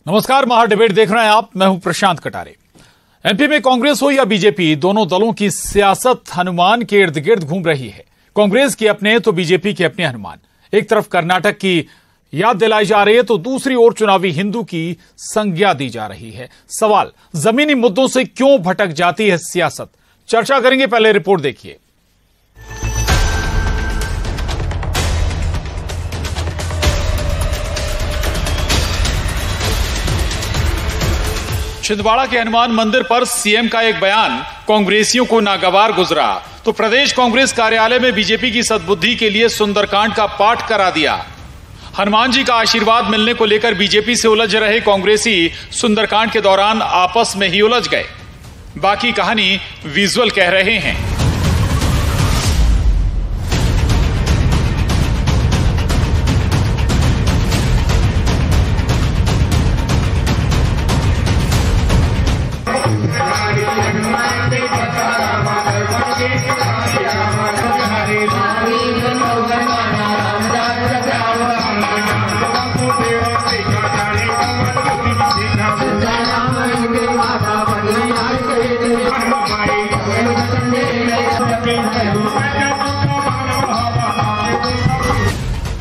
नमस्कार, महा डिबेट देख रहे हैं आप। मैं हूं प्रशांत कटारे। एमपी में कांग्रेस हो या बीजेपी, दोनों दलों की सियासत हनुमान के इर्द गिर्द घूम रही है। कांग्रेस के अपने तो बीजेपी के अपने हनुमान। एक तरफ कर्नाटक की याद दिलाई जा रही है तो दूसरी ओर चुनावी हिंदू की संज्ञा दी जा रही है। सवाल, जमीनी मुद्दों से क्यों भटक जाती है सियासत? चर्चा करेंगे, पहले रिपोर्ट देखिए। छिंदवाड़ा के हनुमान मंदिर पर सीएम का एक बयान कांग्रेसियों को नागवार गुजरा तो प्रदेश कांग्रेस कार्यालय में बीजेपी की सद्बुद्धि के लिए सुंदरकांड का पाठ करा दिया। हनुमान जी का आशीर्वाद मिलने को लेकर बीजेपी से उलझ रहे कांग्रेसी सुंदरकांड के दौरान आपस में ही उलझ गए। बाकी कहानी विजुअल कह रहे हैं।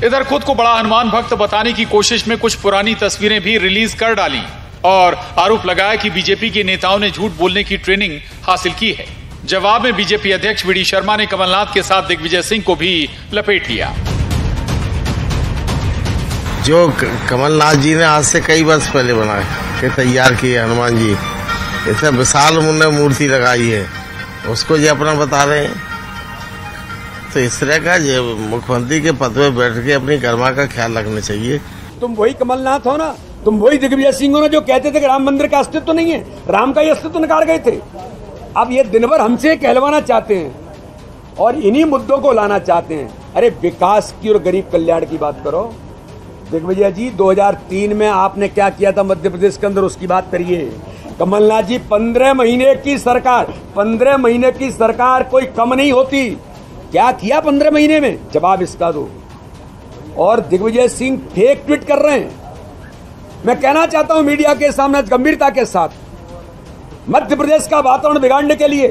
इधर खुद को बड़ा हनुमान भक्त बताने की कोशिश में कुछ पुरानी तस्वीरें भी रिलीज कर डाली और आरोप लगाया कि बीजेपी के नेताओं ने झूठ बोलने की ट्रेनिंग हासिल की है। जवाब में बीजेपी अध्यक्ष वी डी शर्मा ने कमलनाथ के साथ दिग्विजय सिंह को भी लपेट लिया। जो कमलनाथ जी ने आज से कई वर्ष पहले बनाए के तैयार किए हनुमान जी, ऐसे विशाल उन्होंने मूर्ति लगाई है, उसको ये अपना बता रहे हैं। तो इस तरह का मुख्यमंत्री के पद पे बैठ के अपनी गरिमा का ख्याल रखना चाहिए। तुम वही कमलनाथ हो ना, तुम वही दिग्विजय सिंह हो ना, जो कहते थे कि राम मंदिर का अस्तित्व नहीं है, राम का ही अस्तित्व नकार गए थे। अब ये दिन भर हमसे कहलवाना चाहते हैं और इन्हीं मुद्दों को लाना चाहते हैं। अरे विकास की और गरीब कल्याण की बात करो। दिग्विजय जी, 2003 में आपने क्या किया था मध्य प्रदेश के अंदर, उसकी बात करिए। कमलनाथ जी, 15 महीने की सरकार, 15 महीने की सरकार कोई कम नहीं होती। क्या किया 15 महीने में, जवाब इसका दो। और दिग्विजय सिंह फेक ट्वीट कर रहे हैं। मैं कहना चाहता हूं मीडिया के सामने गंभीरता के साथ, मध्य प्रदेश का वातावरण बिगाड़ने के लिए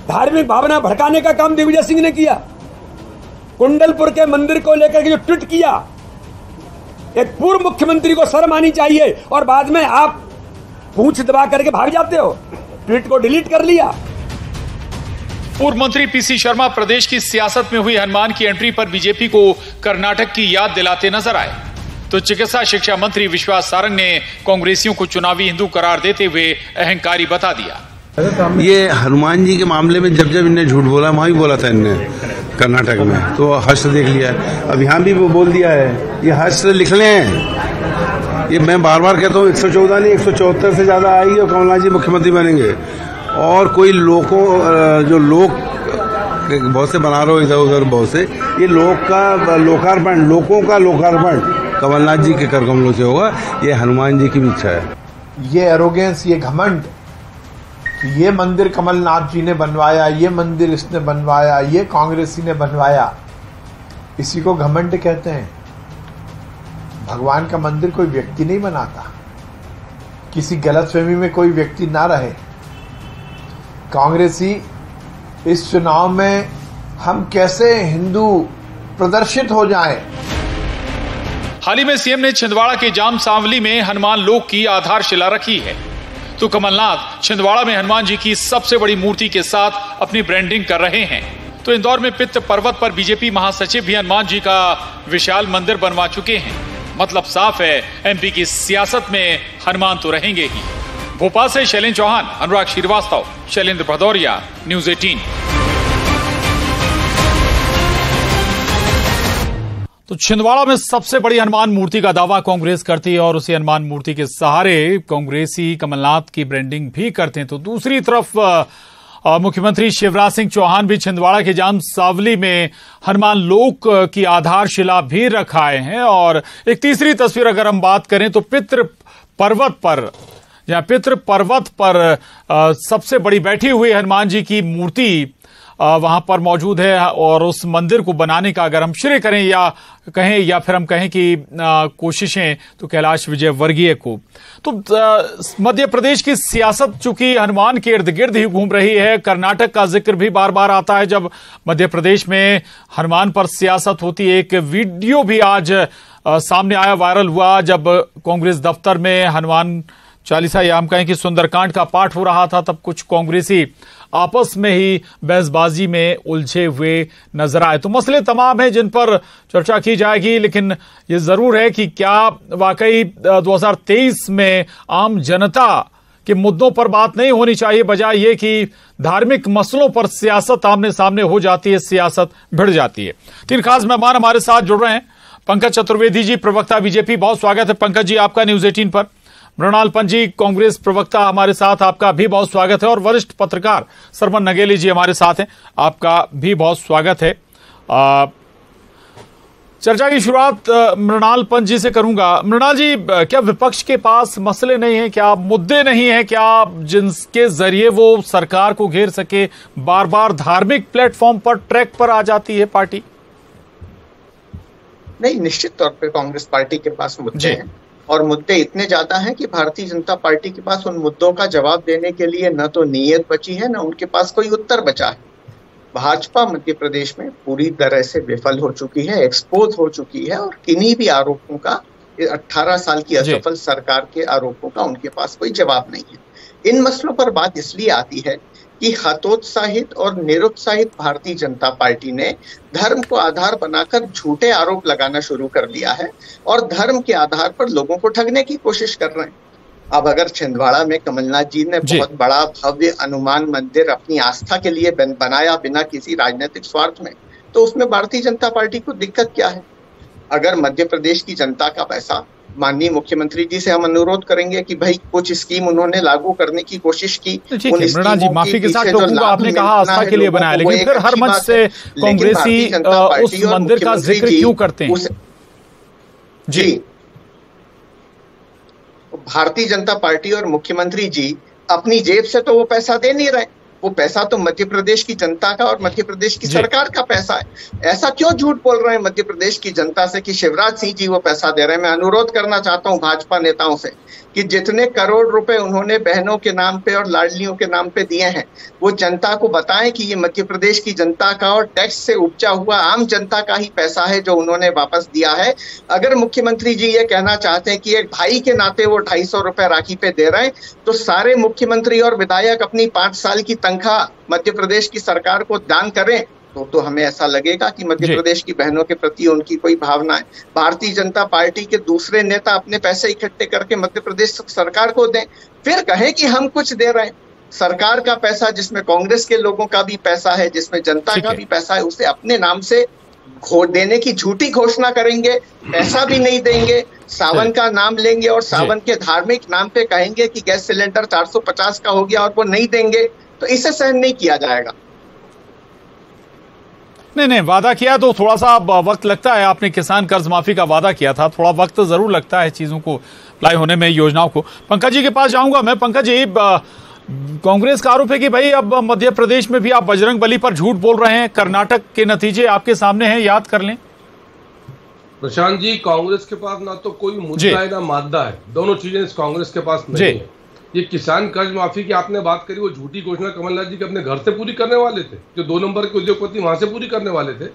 धार्मिक भावना भड़काने का काम दिग्विजय सिंह ने किया। कुंडलपुर के मंदिर को लेकर के जो ट्वीट किया, एक पूर्व मुख्यमंत्री को शर्म आनी चाहिए और बाद में आप पूंछ दबा करके भाग जाते हो। ट्वीट को डिलीट कर लिया। पूर्व मंत्री पीसी शर्मा प्रदेश की सियासत में हुई हनुमान की एंट्री पर बीजेपी को कर्नाटक की याद दिलाते नजर आए तो चिकित्सा शिक्षा मंत्री विश्वास सारंग ने कांग्रेसियों को चुनावी हिंदू करार देते हुए अहंकारी बता दिया। ये हनुमान जी के मामले में जब जब इनने झूठ बोला, वहां भी बोला था इनने कर्नाटक में, तो हर्ष देख लिया है। अब यहाँ भी वो बोल दिया है, ये हर्ष लिख ले हैं। ये मैं बार बार कहता हूँ 114 नहीं 174 से ज्यादा आएगी और कमलनाथ जी मुख्यमंत्री बनेंगे। और कोई लोगों जो लोग बहुत से बना रहे हो इधर उधर, बहुत से, ये लोग का लोकार्पण, लोगों का लोकार्पण कमलनाथ जी के कर कमलों से होगा। ये हनुमान जी की भी इच्छा है। ये एरोगेंस, ये घमंड, ये मंदिर कमलनाथ जी ने बनवाया, ये मंदिर इसने बनवाया, ये कांग्रेसी ने बनवाया, इसी को घमंड कहते हैं। भगवान का मंदिर कोई व्यक्ति नहीं बनाता। किसी गलतफहमी में कोई व्यक्ति ना रहे। कांग्रेसी इस चुनाव में हम कैसे हिंदू प्रदर्शित हो जाएं। हाल ही में सीएम ने छिंदवाड़ा के जाम सांवली में हनुमान लोक की आधारशिला रखी है तो कमलनाथ छिंदवाड़ा में हनुमान जी की सबसे बड़ी मूर्ति के साथ अपनी ब्रांडिंग कर रहे हैं। तो इंदौर में पित्त पर्वत पर बीजेपी महासचिव भी हनुमान जी का विशाल मंदिर बनवा चुके हैं। मतलब साफ है, एमपी की सियासत में हनुमान तो रहेंगे ही। भोपाल से शैलेंद्र चौहान, अनुराग श्रीवास्तव, शैलेंद्र भदौरिया, न्यूज 18। तो छिंदवाड़ा में सबसे बड़ी हनुमान मूर्ति का दावा कांग्रेस करती है और उसी हनुमान मूर्ति के सहारे कांग्रेसी कमलनाथ की ब्रांडिंग भी करते हैं। तो दूसरी तरफ मुख्यमंत्री शिवराज सिंह चौहान भी छिंदवाड़ा के जाम सांवली में हनुमान लोक की आधारशिला भी रखाए हैं। और एक तीसरी तस्वीर अगर हम बात करें तो पितृ पर्वत पर सबसे बड़ी बैठी हुई हनुमान जी की मूर्ति वहां पर मौजूद है और उस मंदिर को बनाने का अगर हम श्रेय करें या फिर हम कहें कि कोशिशें तो कैलाश विजयवर्गीय को। तो मध्य प्रदेश की सियासत चूंकि हनुमान के इर्द गिर्द ही घूम रही है, कर्नाटक का जिक्र भी बार बार आता है जब मध्य प्रदेश में हनुमान पर सियासत होती है। एक वीडियो भी आज सामने आया, वायरल हुआ, जब कांग्रेस दफ्तर में हनुमान चालीसा या हम कहें कि सुंदरकांड का पाठ हो रहा था, तब कुछ कांग्रेसी आपस में ही बहसबाजी में उलझे हुए नजर आए। तो मसले तमाम हैं जिन पर चर्चा की जाएगी, लेकिन ये जरूर है कि क्या वाकई 2023 में आम जनता के मुद्दों पर बात नहीं होनी चाहिए, बजाय ये कि धार्मिक मसलों पर सियासत आमने सामने हो जाती है, सियासत भिड़ जाती है। 3 खास मेहमान हमारे साथ जुड़ रहे हैं। पंकज चतुर्वेदी जी, प्रवक्ता बीजेपी, बहुत स्वागत है पंकज जी आपका न्यूज 18 पर। मृणाल पंत जी, कांग्रेस प्रवक्ता, हमारे साथ, आपका भी बहुत स्वागत है। और वरिष्ठ पत्रकार सरमन नगेली जी हमारे साथ हैं, आपका भी बहुत स्वागत है। चर्चा की शुरुआत मृणाल पंत जी से करूंगा। मृणाल जी, क्या विपक्ष के पास मसले नहीं है, क्या मुद्दे नहीं है, क्या जिनके जरिए वो सरकार को घेर सके? बार बार धार्मिक प्लेटफॉर्म पर ट्रैक पर आ जाती है पार्टी। नहीं, निश्चित तौर पे कांग्रेस पार्टी के पास मुद्दे हैं, और मुद्दे इतने ज्यादा हैं कि भारतीय जनता पार्टी के पास उन मुद्दों का जवाब देने के लिए न तो नीयत बची है, न उनके पास कोई उत्तर बचा है। भाजपा मध्य प्रदेश में पूरी तरह से विफल हो चुकी है, एक्सपोज हो चुकी है, और किन्हीं भी आरोपों का, 18 साल की असफल सरकार के आरोपों का उनके पास कोई जवाब नहीं है। इन मसलों पर बात इसलिए आती है कि हतोत्साहित और निरुत्साहित भारतीय जनता पार्टी ने धर्म को आधार बनाकर झूठे आरोप लगाना शुरू कर दिया है, और धर्म के आधार पर लोगों को ठगने की कोशिश कर रहे हैं। अब अगर छिंदवाड़ा में कमलनाथ जी ने बहुत बड़ा भव्य हनुमान मंदिर अपनी आस्था के लिए बनाया बिना किसी राजनीतिक स्वार्थ में, तो उसमें भारतीय जनता पार्टी को दिक्कत क्या है? अगर मध्य प्रदेश की जनता का पैसा, माननीय मुख्यमंत्री जी से हम अनुरोध करेंगे कि भाई कुछ स्कीम उन्होंने लागू करने की कोशिश की। मृणाल जी, माफी के साथ टोकूंगा, आपने कहा आस्था के लिए बनाया, लेकिन फिर हर मंच से कांग्रेसी उस मंदिर का जिक्र क्यों करते हैं? जी, भारतीय जनता पार्टी और मुख्यमंत्री जी अपनी जेब से तो वो पैसा दे नहीं रहे, वो पैसा तो मध्य प्रदेश की जनता का और मध्य प्रदेश की सरकार का पैसा है। ऐसा क्यों झूठ बोल रहे हैं मध्य प्रदेश की जनता से कि शिवराज सिंह जी वो पैसा दे रहे हैं? मैं अनुरोध करना चाहता हूं भाजपा नेताओं से कि जितने करोड़ रुपए उन्होंने बहनों के नाम पे और लाडलियों के नाम पे दिए हैं, वो जनता को बताएं कि ये मध्य प्रदेश की जनता का और टैक्स से उपजा हुआ आम जनता का ही पैसा है जो उन्होंने वापस दिया है। अगर मुख्यमंत्री जी ये कहना चाहते हैं कि एक भाई के नाते वो 250 रुपए राखी पे दे रहे हैं, तो सारे मुख्यमंत्री और विधायक अपनी 5 साल की तनख्वाह मध्य प्रदेश की सरकार को दान करें, तो हमें ऐसा लगेगा कि मध्य प्रदेश की बहनों के प्रति उनकी कोई भावना है। भारतीय जनता पार्टी के दूसरे नेता अपने पैसे इकट्ठे करके मध्य प्रदेश सरकार को दें, फिर कहें कि हम कुछ दे रहे हैं। सरकार का पैसा, जिसमें कांग्रेस के लोगों का भी पैसा है, जिसमें जनता का भी पैसा है, उसे अपने नाम से देने की झूठी घोषणा करेंगे, पैसा भी नहीं देंगे, सावन का नाम लेंगे और सावन के धार्मिक नाम पे कहेंगे कि गैस सिलेंडर 450 का हो गया और वो नहीं देंगे, तो इसे सहन नहीं किया जाएगा। नहीं, वादा किया तो थोड़ा सा वक्त लगता है। आपने किसान कर्ज माफी का वादा किया था, थोड़ा वक्त जरूर लगता है चीजों को अप्लाई होने में, योजनाओं को। पंकज जी के पास जाऊंगा मैं। पंकज जी, कांग्रेस का आरोप है कि भाई अब मध्य प्रदेश में भी आप बजरंगबली पर झूठ बोल रहे हैं। कर्नाटक के नतीजे आपके सामने हैं, याद कर लें। प्रशांत जी, कांग्रेस के पास ना तो कोई मुद्दा है ना मादा है, दोनों चीजें इस कांग्रेस के पास नहीं है। ये किसान कर्ज माफी की आपने बात करी, वो झूठी घोषणा कमलनाथ जी के अपने घर से पूरी करने वाले थे, जो 2 नंबर के उद्योगपति वहां से पूरी करने वाले थे।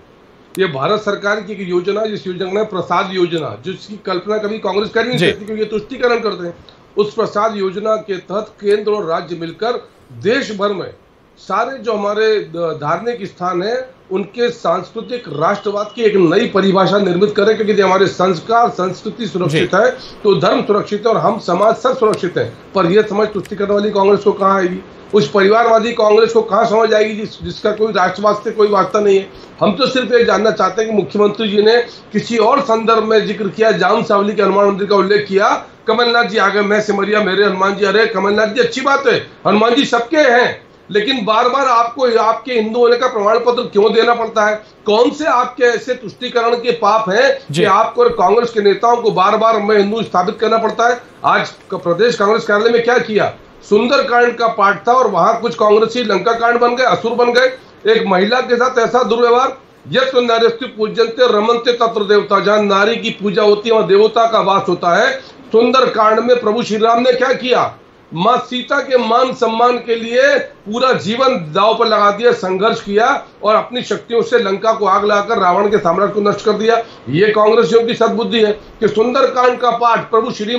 ये भारत सरकार की एक योजना, जिस योजना में प्रसाद योजना, जिसकी कल्पना कभी कांग्रेस कर नहीं सकती क्योंकि ये तुष्टीकरण करते हैं। उस प्रसाद योजना के तहत केंद्र और राज्य मिलकर देश भर में सारे जो हमारे धार्मिक स्थान है उनके सांस्कृतिक राष्ट्रवाद की एक नई परिभाषा निर्मित करें, क्योंकि हमारे संस्कार संस्कृति सुरक्षित है तो धर्म सुरक्षित है और हम समाज सब सुरक्षित है। पर यह समझ तुष्टीकरण वाली कांग्रेस को कहाँ आएगी? उस परिवारवादी कांग्रेस को कहाँ समझ आएगी जिसका कोई राष्ट्रवाद से कोई वास्ता नहीं है? हम तो सिर्फ ये जानना चाहते हैं कि मुख्यमंत्री जी ने किसी और संदर्भ में जिक्र किया, जाम सावली के हनुमान मंदिर का उल्लेख किया, कमलनाथ जी आ गए, मैं सिमरिया मेरे हनुमान जी। अरे कमलनाथ जी, अच्छी बात है, हनुमान जी सबके हैं, लेकिन बार बार आपको आपके हिंदू होने का प्रमाण पत्र क्यों देना पड़ता है? कौन से आपके ऐसे तुष्टीकरण के पाप हैं कि आपको और कांग्रेस के नेताओं को बार बार मैं हिंदू स्थापित करना पड़ता है? आज प्रदेश कांग्रेस कार्यालय में क्या किया? सुंदरकांड का पाठ था और वहां कुछ कांग्रेसी लंका कांड बन गए, असुर बन गए। एक महिला के साथ ऐसा दुर्व्यवहार। यह तो नार्यस्तु पूज्यन्ते रमन्ते तत्र देवता, जहां नारी की पूजा होती है वहां देवता का वास होता है। सुंदर कांड में प्रभु श्री राम ने क्या किया, मां सीता के मान सम्मान के लिए पूरा जीवन दांव पर लगा दिया, संघर्ष किया और अपनी शक्तियों से लंका को आग लगाकर रावण के साम्राज्य को नष्ट कर दिया। ये कांग्रेसियों की सद्बुद्धि है कि सुंदर कांड का पाठ, प्रभु श्री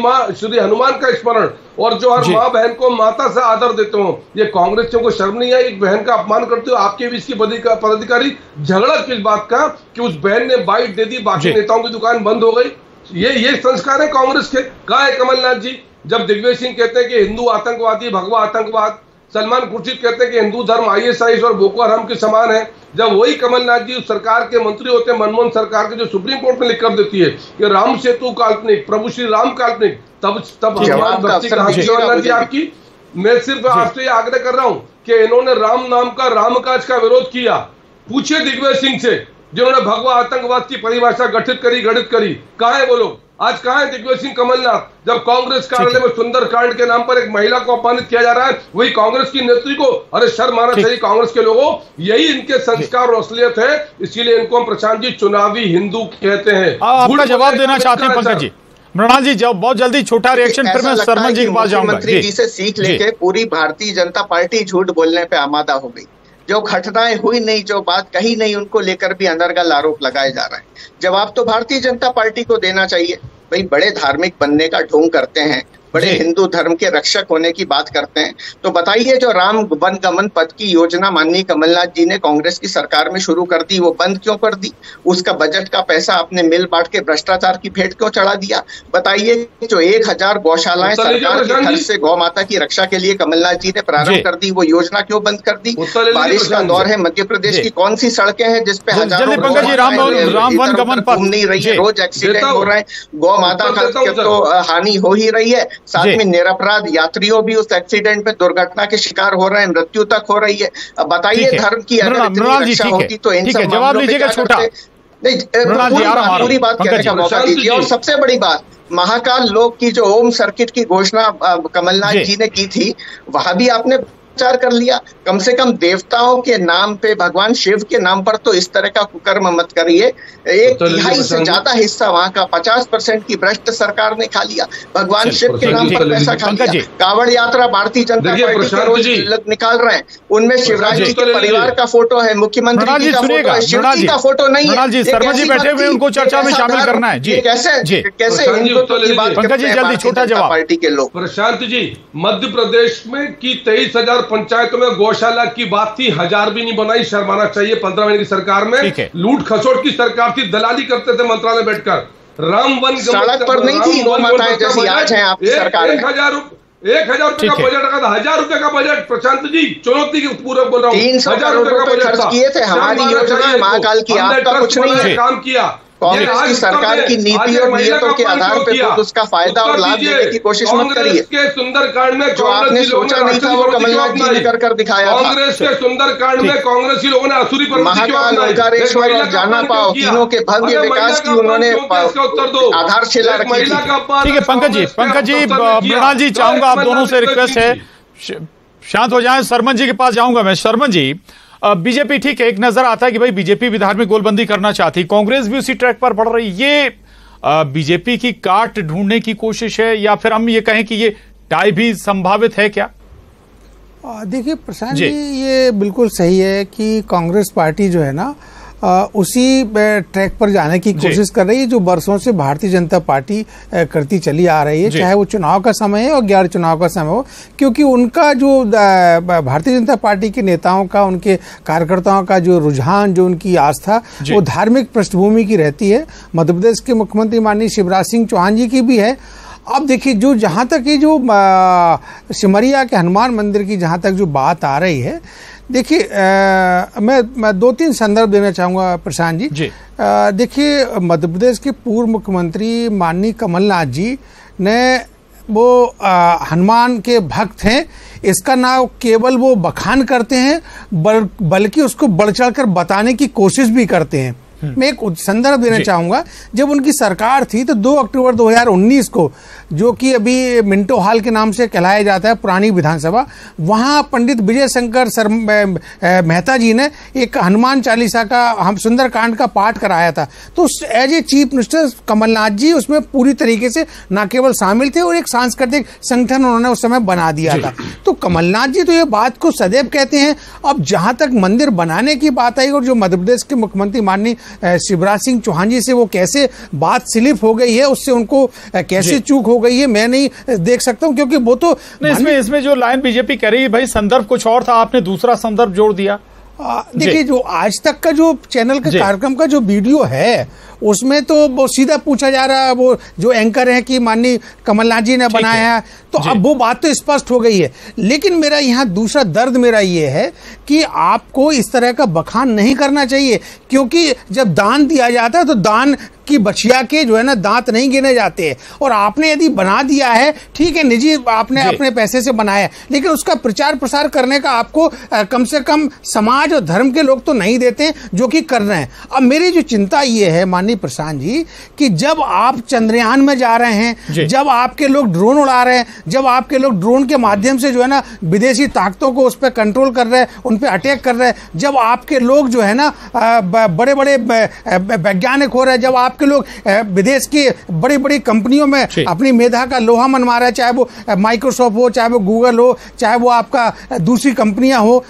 हनुमान का स्मरण और जो हर माँ बहन को माता से आदर देते हो, ये कांग्रेसियों को शर्म नहीं है? एक बहन का अपमान करते हो। आपके बीच की पदाधिकारी झगड़ा किस बात का कि उस बहन ने बाइट दे दी, बाकी नेताओं की दुकान बंद हो गई। ये संस्कार है कांग्रेस के। कहा है कमलनाथ जी जब दिग्विजय सिंह कहते हैं कि हिंदू आतंकवादी, भगवा आतंकवाद, सलमान खुर्शीद कहते हैं कि हिंदू धर्म ISIS और बोको हराम के समान है, जब वही कमलनाथ जी उस सरकार के मंत्री होते हैं, मनमोहन सरकार के, जो सुप्रीम कोर्ट में लिख कर देती है कि राम सेतु काल्पनिक, प्रभु श्री राम काल्पनिक, तब कमलनाथ जी आपकी। मैं सिर्फ आपसे ये आग्रह कर रहा हूं कि इन्होंने राम नाम का, रामकाज का विरोध किया। पूछिए दिग्विजय सिंह से जिन्होंने भगवा आतंकवाद की परिभाषा गठित करी, कहा है वो लोग? आज कहां है दिग्विजय सिंह कमलनाथ? जब कांग्रेस कार्यालय में सुंदर कांड के नाम पर एक महिला को अपमानित किया जा रहा है, वही कांग्रेस की नेत्री को, अरे शर्म आना चाहिए कांग्रेस के लोगों। यही इनके संस्कार और असलियत है, इसीलिए इनको हम प्रशांत जी चुनावी हिंदू कहते हैं। आपका जवाब देना चाहते हैं पंकज जी। मृणाल जी जब बहुत जल्दी छोटा रिएक्शन, फिर मैं शर्मा जी के पास जाऊंगा। मुख्यमंत्री जी से सीख लेके पूरी भारतीय जनता पार्टी झूठ बोलने पे आमादा हो गई। जो घटनाएं हुई नहीं, जो बात कही नहीं, उनको लेकर भी अनर्गल आरोप लगाए जा रहे हैं। जवाब तो भारतीय जनता पार्टी को देना चाहिए। भाई बड़े धार्मिक बनने का ढोंग करते हैं, बड़े हिंदू धर्म के रक्षक होने की बात करते हैं, तो बताइए जो राम वन गमन पथ की योजना माननीय कमलनाथ जी ने कांग्रेस की सरकार में शुरू कर दी, वो बंद क्यों कर दी? उसका बजट का पैसा आपने मिल बांट के भ्रष्टाचार की भेंट क्यों चढ़ा दिया? बताइए जो 1000 गौशालाएं सरकार के खर्च से गौ माता की रक्षा के लिए कमलनाथ जी ने प्रारंभ कर दी, वो योजना क्यों बंद कर दी? बारिश का दौर है, मध्य प्रदेश की कौन सी सड़कें हैं जिसपे हजारों घूम नहीं रही है, रोज एक्सीडेंट हो रहे हैं, गौ माता का तो हानि हो ही रही है, साथ में निरपराध यात्रियों भी उस एक्सीडेंट में दुर्घटना के शिकार हो रहे हैं, मृत्यु तक हो रही है। अब बताइए धर्म की अगर इतनी रक्षा होती तो इन सब जवाब लीजिएगा छोटा नहीं, पूरी बात कहने का मौका दीजिए। और सबसे बड़ी बात, महाकाल लोक की जो ओम सर्किट की घोषणा कमलनाथ जी ने की थी, वहां भी आपने प्रचार कर लिया। कम से कम देवताओं के नाम पे, भगवान शिव के नाम पर तो इस तरह का कुकर्म मत करिए। 1/3 से ज्यादा हिस्सा वहां का 50% की भ्रष्ट सरकार ने खा लिया। भगवान शिव के नाम पर पैसा खा लिया। कांवड़ यात्रा भारतीय जनता पार्टी के रोज निकाल रहे हैं, उनमें शिवराज जी के परिवार का फोटो है, मुख्यमंत्री जी का फोटो है, शिव जी का फोटो नहीं है। शर्मा जी बैठे हुए, उनको चर्चा में शामिल करना है जी। कैसे छोटा जवाब पार्टी के लोग। प्रशांत जी, मध्य प्रदेश में की 23,000 पंचायतों में गौशाला की बात थी, 1000 भी नहीं बनाई। शर्माना चाहिए। 15 महीने की सरकार में लूट खसोट की सरकार थी, दलाली करते थे मंत्रालय बैठकर। राम वन सड़क पर नहीं थी गौ माताएं जैसी आज है आपकी सरकार। 1,000 रुपए का बजट रखा था, 1000 रुपए का बजट। प्रशांत जी चुनौती के पूर्वक बोल रहा हूँ, 300 रुपए का बजट किए थे। हमारी योजना महाकाल की, आपका कुछ नहीं है। काम किया कांग्रेस की सरकार की नीति और नीयतों के आधार पर खुद उसका फायदा और लाभ लेने की कोशिश मत करिए। के सुंदरकांड में जो आपने सोचा नहीं था वो कमलनाथ जी ने कर दिखाया। कांग्रेस के सुंदरकांड में कांग्रेसी लोगों ने असुरी महाकाल, ओंकारेश्वर और जाना पाओ तीनों के भव्य विकास की उन्होंने आधारशिला रखी थी। ठीक है पंकज जी, मृणाल जी, चाहूंगा आप दोनों से रिक्वेस्ट है शांत हो जाएं। शर्मन जी के पास जाऊंगा मैं। शर्मन जी, बीजेपी ठीक है, एक नजर आता है कि भाई बीजेपी भी धार्मिक गोलबंदी करना चाहती, कांग्रेस भी उसी ट्रैक पर बढ़ रही। ये बीजेपी की काट ढूंढने की कोशिश है या फिर हम ये कहें कि ये टाई भी संभावित है क्या? देखिए प्रशांत जी, ये बिल्कुल सही है कि कांग्रेस पार्टी जो है ना उसी ट्रैक पर जाने की कोशिश कर रही है जो बरसों से भारतीय जनता पार्टी करती चली आ रही है, चाहे वो चुनाव का समय है और गैर चुनाव का समय हो। क्योंकि उनका जो भारतीय जनता पार्टी के नेताओं का, उनके कार्यकर्ताओं का जो रुझान, जो उनकी आस्था, वो धार्मिक पृष्ठभूमि की रहती है। मध्य प्रदेश के मुख्यमंत्री माननीय शिवराज सिंह चौहान जी की भी है। अब देखिए, जो जहां तक ये जो सिमरिया के हनुमान मंदिर की जहां तक जो बात आ रही है, देखिए मैं 2-3 संदर्भ देना चाहूंगा प्रशांत जी। देखिए, मध्य प्रदेश के पूर्व मुख्यमंत्री माननीय कमलनाथ जी ने वो हनुमान के भक्त हैं, इसका ना केवल वो बखान करते हैं बल्कि उसको बढ़ चढ़ कर बताने की कोशिश भी करते हैं। मैं एक संदर्भ देना चाहूंगा। जब उनकी सरकार थी तो 2 अक्टूबर 2019 को, जो कि अभी मिंटो हॉल के नाम से कहलाया जाता है, पुरानी विधानसभा, वहां पंडित विजय शंकर मेहता जी ने एक हनुमान चालीसा का, हम सुंदरकांड का पाठ कराया था। तो as a chief minister Kamalnath ji उसमें पूरी तरीके से न केवल शामिल थे और एक सांस्कृतिक संगठन उन्होंने उस समय बना दिया था। तो कमलनाथ जी तो ये बात को सदैव कहते हैं। अब जहां तक मंदिर बनाने की बात आई और जो मध्य प्रदेश के मुख्यमंत्री माननीय शिवराज सिंह चौहान जी से वो कैसे बात स्लिप हो गई है, उससे उनको कैसे चूक हो गई है, मैं नहीं देख सकता हूं, क्योंकि वो तो इसमें जो लाइन बीजेपी कह रही है, भाई संदर्भ कुछ और था, आपने दूसरा संदर्भ जोड़ दिया। देखिए, जो आज तक का जो चैनल के कार्यक्रम का जो वीडियो है उसमें तो वो सीधा पूछा जा रहा है, वो जो एंकर है कि माननीय कमलनाथ जी ने बनाया है, तो अब वो बात तो स्पष्ट हो गई है। लेकिन मेरा यहाँ दूसरा दर्द मेरा ये है कि आपको इस तरह का बखान नहीं करना चाहिए, क्योंकि जब दान दिया जाता है तो दान की बचिया के जो है ना दांत नहीं गिने जाते हैं। और आपने यदि बना दिया है, ठीक है, निजी आपने अपने पैसे से बनाया, लेकिन उसका प्रचार प्रसार करने का आपको कम से कम समाज और धर्म के लोग तो नहीं देते जो कि कर रहे हैं। अब मेरी जो चिंता ये है माननीय प्रशांत जी, कि जब आप चंद्रयान में जा रहे हैं, जब आपके लोग ड्रोन उड़ा रहे हैं, जब आपके लोग ड्रोन के माध्यम से जो है ना विदेशी ताकतों को उस पर कंट्रोल कर रहे हैं, उन पर अटैक कर रहे हैं, जब आपके लोग जो है ना बड़े बड़े वैज्ञानिक हो रहे हैं, जब आपके लोग विदेश की बड़ी बड़ी कंपनियों में अपनी मेधा का लोहा मनवा रहे हैं, चाहे वो माइक्रोसॉफ्ट हो, चाहे वो गूगल हो, चाहे वो आपका दूसरी कंपनियां हो,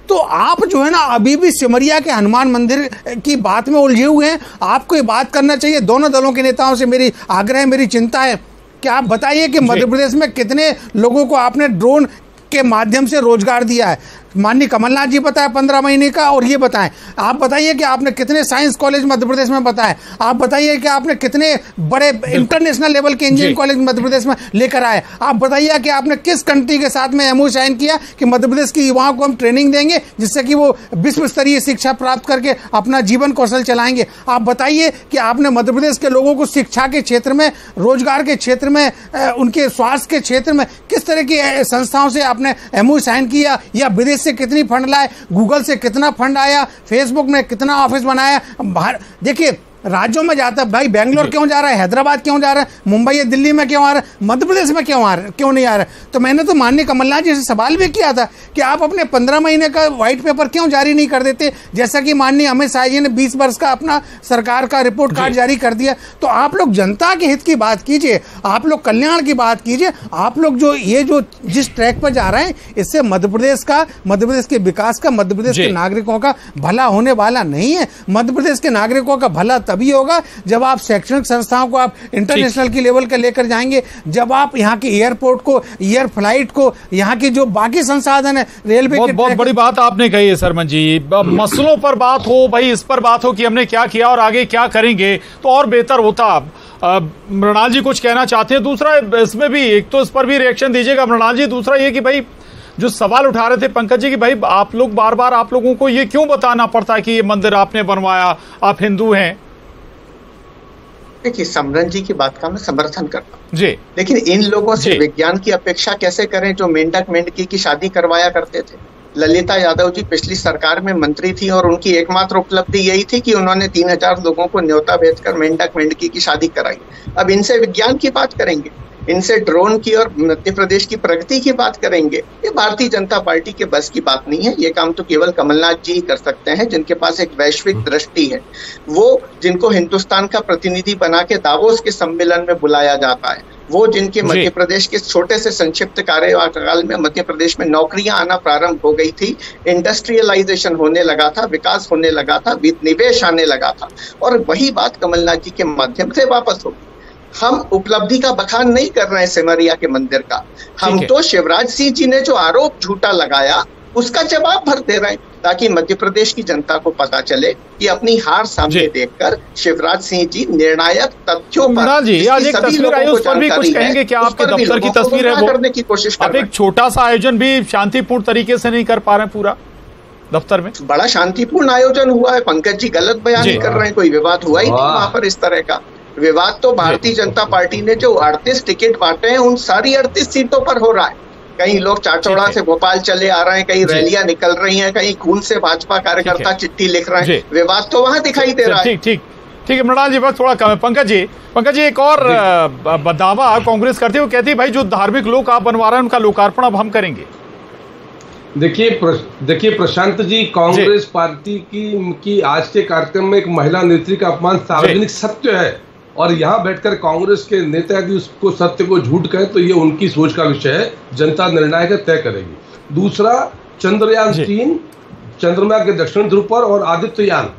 तो आप जो है ना अभी भी सिमरिया के हनुमान मंदिर की बात में उलझे हुए हैं। आपको ये बात करना चाहिए। दोनों दलों के नेताओं से मेरी आग्रह है, मेरी चिंता है कि आप बताइए कि मध्य प्रदेश में कितने लोगों को आपने ड्रोन के माध्यम से रोजगार दिया है। माननीय कमलनाथ जी बताए 15 महीने का, और ये बताएं, आप बताइए कि आपने कितने साइंस कॉलेज मध्य प्रदेश में बताए, आप बताइए कि आपने कितने बड़े इंटरनेशनल लेवल के इंजीनियरिंग कॉलेज मध्य प्रदेश में लेकर आए, आप बताइए कि आपने किस कंट्री के साथ में एमओयू साइन किया कि मध्य प्रदेश के युवाओं को हम ट्रेनिंग देंगे जिससे कि वो विश्व स्तरीय शिक्षा प्राप्त करके अपना जीवन कौशल चलाएंगे। आप बताइए कि आपने मध्य प्रदेश के लोगों को शिक्षा के क्षेत्र में, रोजगार के क्षेत्र में, उनके स्वास्थ्य के क्षेत्र में किस तरह की संस्थाओं से आपने एमओयू साइन किया, या विदेश से कितनी फंड लाए, गूगल से कितना फंड आया, फेसबुक ने कितना ऑफिस बनाया। बाहर देखिए, राज्यों में जाता है भाई, बेंगलोर क्यों जा रहा है, हैदराबाद क्यों जा रहा है, मुंबई या दिल्ली में क्यों आ रहा है, मध्य प्रदेश में क्यों नहीं आ रहा है। तो मैंने तो माननीय कमलनाथ जी से सवाल भी किया था कि आप अपने 15 महीने का व्हाइट पेपर क्यों जारी नहीं कर देते, जैसा कि माननीय अमित शाह जी ने 20 वर्ष का अपना सरकार का रिपोर्ट कार्ड जारी कर दिया। तो आप लोग जनता के हित की बात कीजिए, आप लोग कल्याण की बात कीजिए। आप लोग जो जिस ट्रैक पर जा रहे हैं, इससे मध्य प्रदेश के विकास का, मध्य प्रदेश के नागरिकों का भला होने वाला नहीं है। मध्य प्रदेश के नागरिकों का भला तभी होगा जब आप शैक्षणिक संस्थाओं को आप इंटरनेशनल की लेवल का लेकर जाएंगे, जब आप यहाँ के एयरपोर्ट को, एयर फ्लाइट को, यहाँ की जो बाकी संसाधन है, रेलवे के। बहुत बड़ी बात आपने कही है सरमन जी। मसलों पर बात हो भाई, इस पर बात हो कि हमने क्या किया और आगे क्या करेंगे तो और बेहतर होता। मृणाल जी कुछ कहना चाहते हैं? दूसरा इसमें भी, एक तो इस पर भी रिएक्शन दीजिएगा मृणाल जी, दूसरा ये कि भाई जो सवाल उठा रहे थे पंकज जी कि भाई आप लोग बार बार, आप लोगों को ये क्यों बताना पड़ता है कि ये मंदिर आपने बनवाया, आप हिंदू हैं। देखिए, समरन जी की बात का मैं समर्थन करता हूँ जी, लेकिन इन लोगों से विज्ञान की अपेक्षा कैसे करें जो मेंढक मेंढकी की शादी करवाया करते थे। ललिता यादव जी पिछली सरकार में मंत्री थी और उनकी एकमात्र उपलब्धि यही थी कि उन्होंने 3000 लोगों को न्योता भेजकर मेंढक मेंढकी की शादी कराई। अब इनसे विज्ञान की बात करेंगे, इनसे ड्रोन की और मध्य प्रदेश की प्रगति की बात करेंगे। ये भारतीय जनता पार्टी के बस की बात नहीं है। ये काम तो केवल कमलनाथ जी ही कर सकते हैं, जिनके पास एक वैश्विक दृष्टि है, वो जिनको हिंदुस्तान का प्रतिनिधि बना के दावोस के सम्मेलन में बुलाया जाता है, वो जिनके मध्य प्रदेश के छोटे से संक्षिप्त कार्यकाल में मध्य प्रदेश में नौकरियां आना प्रारंभ हो गई थी, इंडस्ट्रियलाइजेशन होने लगा था, विकास होने लगा था, निवेश आने लगा था, और वही बात कमलनाथ जी के माध्यम से वापस होगी। हम उपलब्धि का बखान नहीं कर रहे हैं सिमरिया के मंदिर का, हम तो शिवराज सिंह जी ने जो आरोप झूठा लगाया उसका जवाब भर दे रहे हैं, ताकि मध्य प्रदेश की जनता को पता चले कि अपनी हार सामने देखकर शिवराज सिंह जी निर्णायक तथ्यों पर सभी लोगों को जानकारी कहेंगे क्या आपके दफ्तर की तस्वीर है वो करने की कोशिश कर रहे हैं। एक छोटा सा आयोजन भी शांतिपूर्ण तरीके से नहीं कर पा रहे हैं पूरा दफ्तर में। बड़ा शांतिपूर्ण आयोजन हुआ है, पंकज जी गलत बयान कर रहे हैं, कोई विवाद हुआ ही नहीं वहां पर। इस तरह का विवाद तो भारतीय जनता पार्टी ने जो 38 टिकट बांटे हैं उन सारी 38 सीटों पर हो रहा है। कहीं लोग चाचौड़ा से भोपाल चले आ रहे हैं, कहीं रैलियां निकल रही हैं, कहीं खून से भाजपा कार्यकर्ता चिट्ठी लिख रहे हैं। विवाद तो वहां दिखाई दे रहा है। ठीक है मृणाल जी, बस थोड़ा कम है। पंकज जी एक और दावा कांग्रेस करते हुए कहती है भाई जो धार्मिक लोग आप बनवा रहे हैं उनका लोकार्पण अब हम करेंगे। देखिए प्रशांत जी, कांग्रेस पार्टी की आज के कार्यक्रम में एक महिला नेत्री का अपमान सार्वजनिक सत्य है, और यहाँ बैठकर कांग्रेस के नेता यदि उसको सत्य को झूठ कहे तो ये उनकी सोच का विषय है, जनता निर्णायक तय करेगी। दूसरा, चंद्रयान 3 चंद्रमा के दक्षिण ध्रुव पर और आदित्ययान,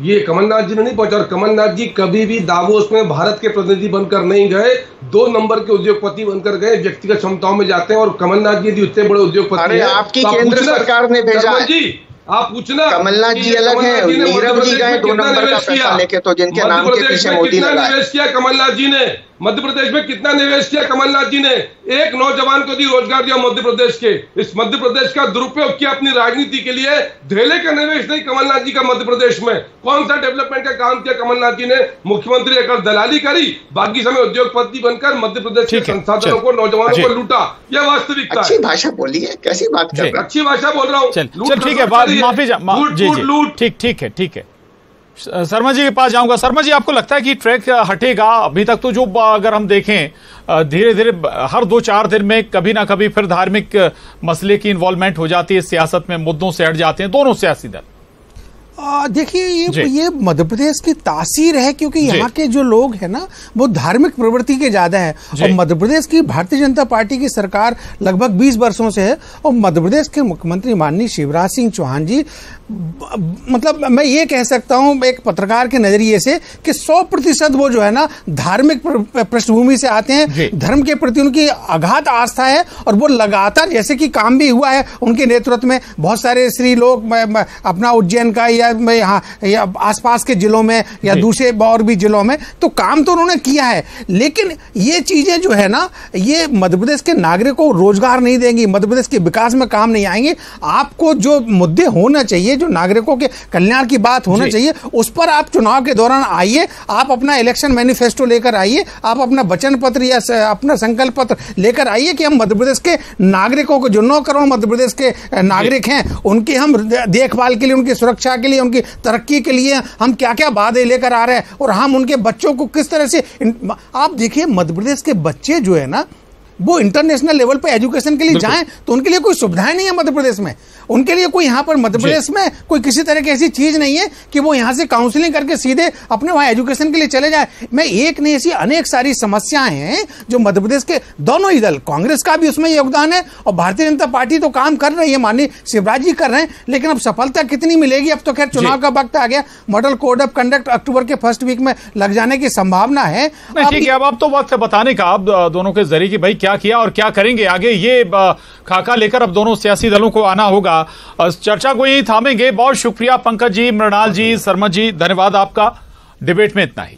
ये कमलनाथ जी ने नहीं पहुंचा, और कमलनाथ जी कभी भी दावोस में भारत के प्रतिनिधि बनकर नहीं गए, 2 नंबर के उद्योगपति बनकर गए, व्यक्तिगत क्षमताओं में जाते हैं। और कमलनाथ जी यदि उतने बड़े उद्योगपति हैं, आपकी केंद्र सरकार ने भेजा जी, आप पूछना, कमलनाथ जी अलग है, नीरव जी गए 2 नंबर का पैसा लेके, तो जिनके नाम के पीछे मोदी लगा। निवेश किया कमलनाथ जी ने मध्य प्रदेश में, कितना निवेश किया कमलनाथ जी ने? एक नौजवान को दी रोजगार दिया मध्य प्रदेश के। इस मध्य प्रदेश का दुरुपयोग किया अपनी राजनीति के लिए। धेले का निवेश नहीं कमलनाथ जी का मध्य प्रदेश में। कौन सा डेवलपमेंट का काम किया कमलनाथ जी ने? मुख्यमंत्री रहकर दलाली करी, बाकी समय उद्योगपति बनकर मध्य प्रदेश के संसाधनों को, नौजवानों को लूटा। यह वास्तविकता है। अच्छी भाषा बोली है, कैसी बात कर रहे हैं? अच्छी भाषा बोल रहा हूँ। ठीक है, माफी, ठीक है। शर्मा जी के पास जाऊंगा। शर्मा जी, आपको लगता है कि ट्रैक हटेगा? अभी तक तो जो अगर हम देखें धीरे धीरे हर 2-4 दिन में कभी ना कभी फिर धार्मिक मसले की इन्वॉल्वमेंट हो जाती है, सियासत में मुद्दों से हट जाते हैं दोनों सियासी दल। देखिए ये मध्य प्रदेश की तासीर है, क्योंकि यहाँ के जो लोग हैं ना वो धार्मिक प्रवृत्ति के ज्यादा है। और मध्य प्रदेश की भारतीय जनता पार्टी की सरकार लगभग 20 वर्षों से है, और मध्य प्रदेश के मुख्यमंत्री माननीय शिवराज सिंह चौहान जी, मतलब मैं ये कह सकता हूं एक पत्रकार के नजरिए से कि 100% वो जो है ना धार्मिक पृष्ठभूमि से आते हैं, धर्म के प्रति उनकी अगाध आस्था है, और वो लगातार, जैसे कि काम भी हुआ है उनके नेतृत्व में, बहुत सारे श्री लोग अपना उज्जैन का या यहाँ आसपास के जिलों में या दूसरे और भी जिलों में, तो काम तो उन्होंने किया है। लेकिन ये चीजें जो है ना, ये मध्य प्रदेश के नागरिकों को रोजगार नहीं देंगी, मध्य प्रदेश के विकास में काम नहीं आएंगे। आपको जो मुद्दे होना चाहिए, जो नागरिकों के कल्याण की बात होना चाहिए, उस पर आप चुनाव के दौरान आइए, आप अपना इलेक्शन मैनिफेस्टो लेकर आइए, आप अपना वचन पत्र या अपना संकल्प पत्र लेकर आइए कि हम मध्य प्रदेश के नागरिकों को, जो 9 करोड़ मध्य प्रदेश के नागरिक हैं, उनकी हम देखभाल के लिए, उनकी सुरक्षा के लिए, उनकी तरक्की के लिए हम क्या क्या वादे लेकर आ रहे हैं, और हम उनके बच्चों को किस तरह से। आप देखिए मध्य प्रदेश के बच्चे जो है ना वो इंटरनेशनल लेवल पे एजुकेशन के लिए जाएं तो उनके लिए कोई सुविधाएं नहीं है मध्य प्रदेश में। उनके लिए कोई यहाँ पर मध्य प्रदेश में कोई किसी तरह की ऐसी चीज नहीं है कि वो यहाँ से काउंसलिंग करके सीधे अपने वहाँ एजुकेशन के लिए चले जाए। मैं एक नहीं, ऐसी अनेक सारी समस्याएं हैं जो मध्य प्रदेश के दोनों ही दल, कांग्रेस का भी उसमें योगदान है और भारतीय जनता पार्टी तो काम कर रही है, माननीय शिवराज जी कर रहे हैं, लेकिन अब सफलता कितनी मिलेगी? अब तो खैर चुनाव का वक्त आ गया, मॉडल कोड ऑफ कंडक्ट अक्टूबर के फर्स्ट वीक में लग जाने की संभावना है। ठीक है, अब तो वक्त बताने का आप दोनों के जरिए कि भाई क्या किया और क्या करेंगे आगे, ये खाका लेकर अब दोनों सियासी दलों को आना होगा। चर्चा को यही थामेंगे। बहुत शुक्रिया पंकज जी, मृणाल जी, शर्मा जी, धन्यवाद आपका। डिबेट में इतना ही।